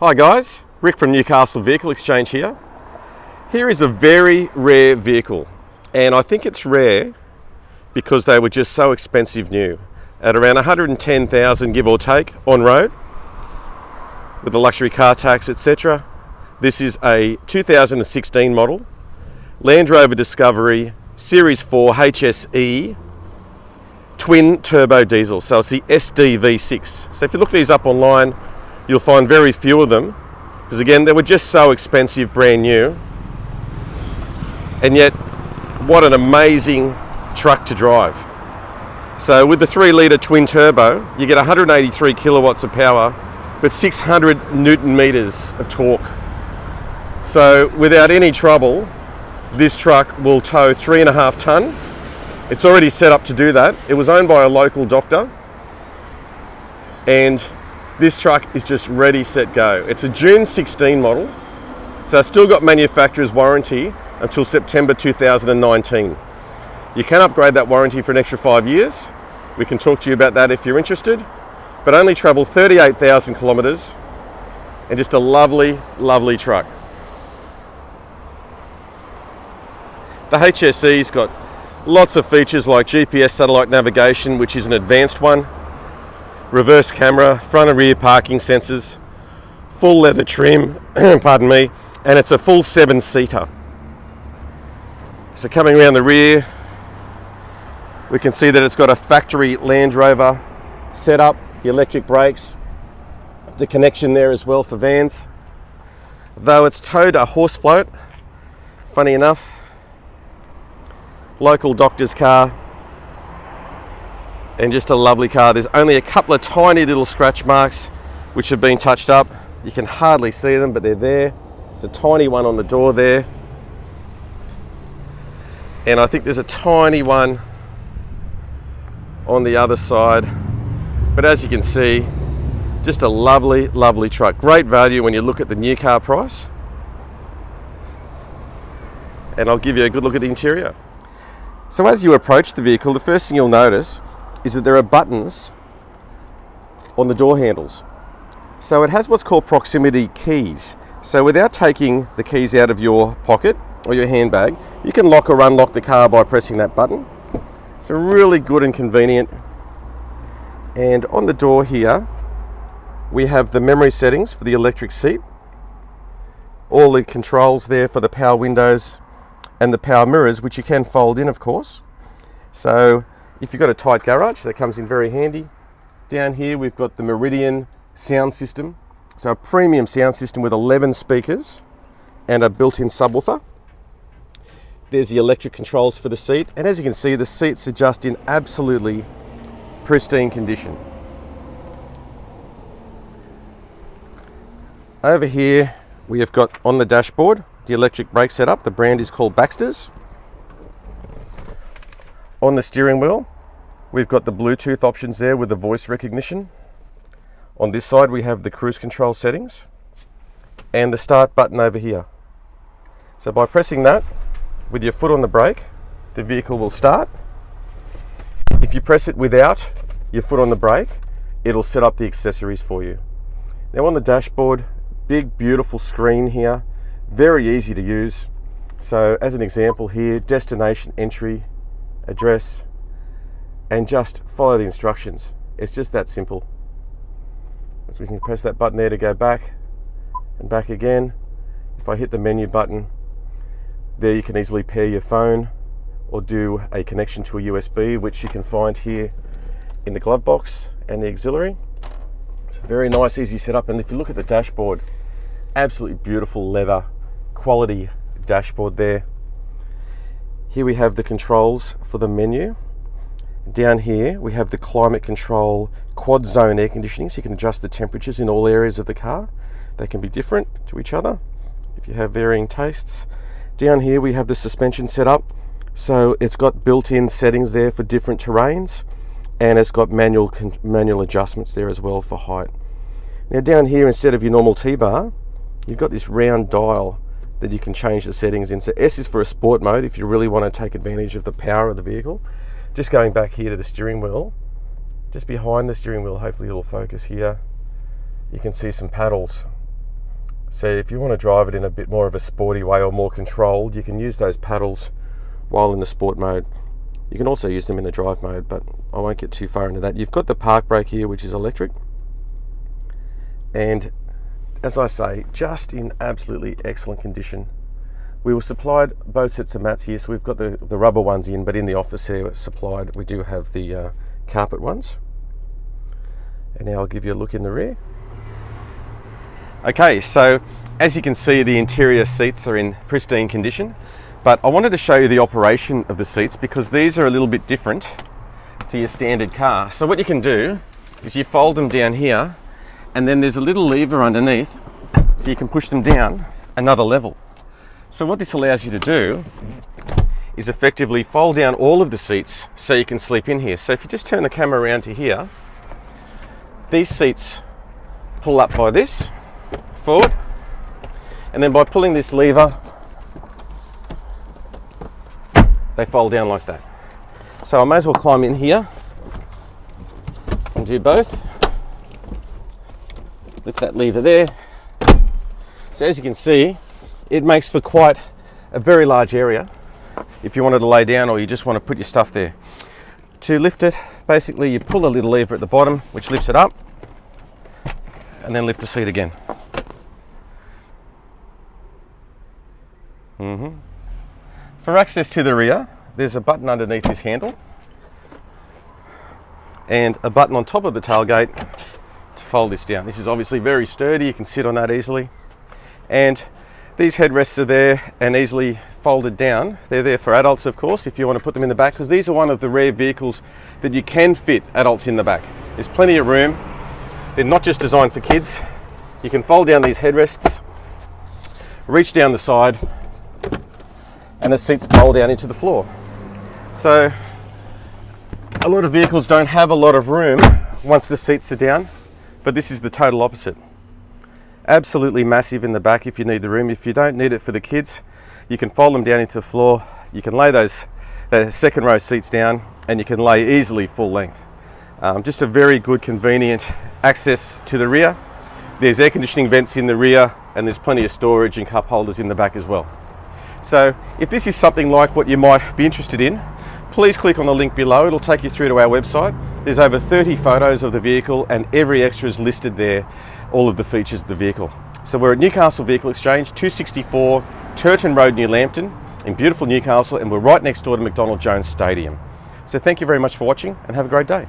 Hi guys, Rick from Newcastle Vehicle Exchange here. Here is a very rare vehicle, and I think it's rare because they were just so expensive new. At around 110,000 give or take on road, with the luxury car tax, etc. This is a 2016 model Land Rover Discovery Series 4 HSE twin turbo diesel. So it's the SDV6. So if you look these up online, you'll find very few of them, because again, they were just so expensive brand new. And yet, what an amazing truck to drive. So with the 3-litre twin turbo, you get 183 kilowatts of power, but 600 Newton meters of torque. So without any trouble, this truck will tow 3.5 ton. It's already set up to do that. It was owned by a local doctor, and this truck is just ready, set, go. It's a June 16 model, so it's still got manufacturer's warranty until September 2019. You can upgrade that warranty for an extra 5 years. We can talk to you about that if you're interested, but only travel 38,000 kilometers, and just a lovely, lovely truck. The HSE's got lots of features like GPS satellite navigation, which is an advanced one, reverse camera, front and rear parking sensors, full leather trim, pardon me, and it's a full 7-seater. So coming around the rear, we can see that it's got a factory Land Rover setup, the electric brakes, the connection there as well for vans. Though it's towed a horse float, funny enough, local doctor's car, and just a lovely car. There's only a couple of tiny little scratch marks which have been touched up. You can hardly see them, but they're there. It's a tiny one on the door there, and I think there's a tiny one on the other side. But as you can see, just a lovely, lovely truck. Great value when you look at the new car price. And I'll give you a good look at the interior. So as you approach the vehicle, the first thing you'll notice is that there are buttons on the door handles. So it has what's called proximity keys. So without taking the keys out of your pocket or your handbag, you can lock or unlock the car by pressing that button. So really good and convenient. And on the door here, we have the memory settings for the electric seat, all the controls there for the power windows and the power mirrors, which you can fold in, of course. So if you've got a tight garage, that comes in very handy. Down here we've got the Meridian sound system, so a premium sound system with 11 speakers and a built-in subwoofer. There's the electric controls for the seat, and as you can see, the seats are just in absolutely pristine condition. Over here we have got on the dashboard the electric brake setup. The brand is called Baxter's. On the steering wheel, we've got the Bluetooth options there with the voice recognition. On this side, we have the cruise control settings and the start button over here. So by pressing that with your foot on the brake, the vehicle will start. If you press it without your foot on the brake, it'll set up the accessories for you. Now on the dashboard, big beautiful screen here, very easy to use. So as an example here, destination, entry, address, and just follow the instructions. It's just that simple. So we can press that button there to go back and back again. If I hit the menu button, there you can easily pair your phone or do a connection to a USB, which you can find here in the glove box and the auxiliary. It's a very nice, easy setup. And if you look at the dashboard, absolutely beautiful leather quality dashboard there. Here we have the controls for the menu. Down here we have the climate control quad zone air conditioning, so you can adjust the temperatures in all areas of the car. They can be different to each other if you have varying tastes. Down here we have the suspension setup, so it's got built-in settings there for different terrains, and it's got manual adjustments there as well for height. Now down here, instead of your normal T-bar, you've got this round dial that you can change the settings in. So S is for a sport mode if you really want to take advantage of the power of the vehicle. Just going back here to the steering wheel, just behind the steering wheel, hopefully it'll focus here, you can see some paddles. So if you want to drive it in a bit more of a sporty way or more controlled, you can use those paddles while in the sport mode. You can also use them in the drive mode, but I won't get too far into that. You've got the park brake here, which is electric. And as I say, just in absolutely excellent condition. We were supplied both sets of mats here, so we've got the rubber ones in, but in the office here supplied, we do have the carpet ones. And now I'll give you a look in the rear. Okay, so as you can see, the interior seats are in pristine condition, but I wanted to show you the operation of the seats because these are a little bit different to your standard car. So what you can do is you fold them down here, and then there's a little lever underneath, so you can push them down another level. So what this allows you to do is effectively fold down all of the seats so you can sleep in here. So if you just turn the camera around to here, these seats pull up by this, forward, and then by pulling this lever, they fold down like that. So I may as well climb in here and do both. Lift that lever there. So as you can see, it makes for quite a very large area if you wanted to lay down or you just want to put your stuff there. To lift it, basically you pull a little lever at the bottom which lifts it up, and then lift the seat again. For access to the rear, there's a button underneath this handle and a button on top of the tailgate to fold this down. This is obviously very sturdy, you can sit on that easily. And these headrests are there and easily folded down. They're there for adults, of course, if you want to put them in the back, because these are one of the rare vehicles that you can fit adults in the back. There's plenty of room. They're not just designed for kids. You can fold down these headrests, reach down the side, and the seats fold down into the floor. So a lot of vehicles don't have a lot of room once the seats are down, but this is the total opposite. Absolutely massive in the back if you need the room. If you don't need it for the kids, you can fold them down into the floor. You can lay those second row seats down and you can lay easily full length. Just a very good, convenient access to the rear. There's air conditioning vents in the rear and there's plenty of storage and cup holders in the back as well. So if this is something like what you might be interested in, please click on the link below. It'll take you through to our website. There's over 30 photos of the vehicle and every extra is listed there, all of the features of the vehicle. So we're at Newcastle Vehicle Exchange, 264 Turton Road near Lambton in beautiful Newcastle, and we're right next door to McDonald Jones Stadium. So thank you very much for watching and have a great day.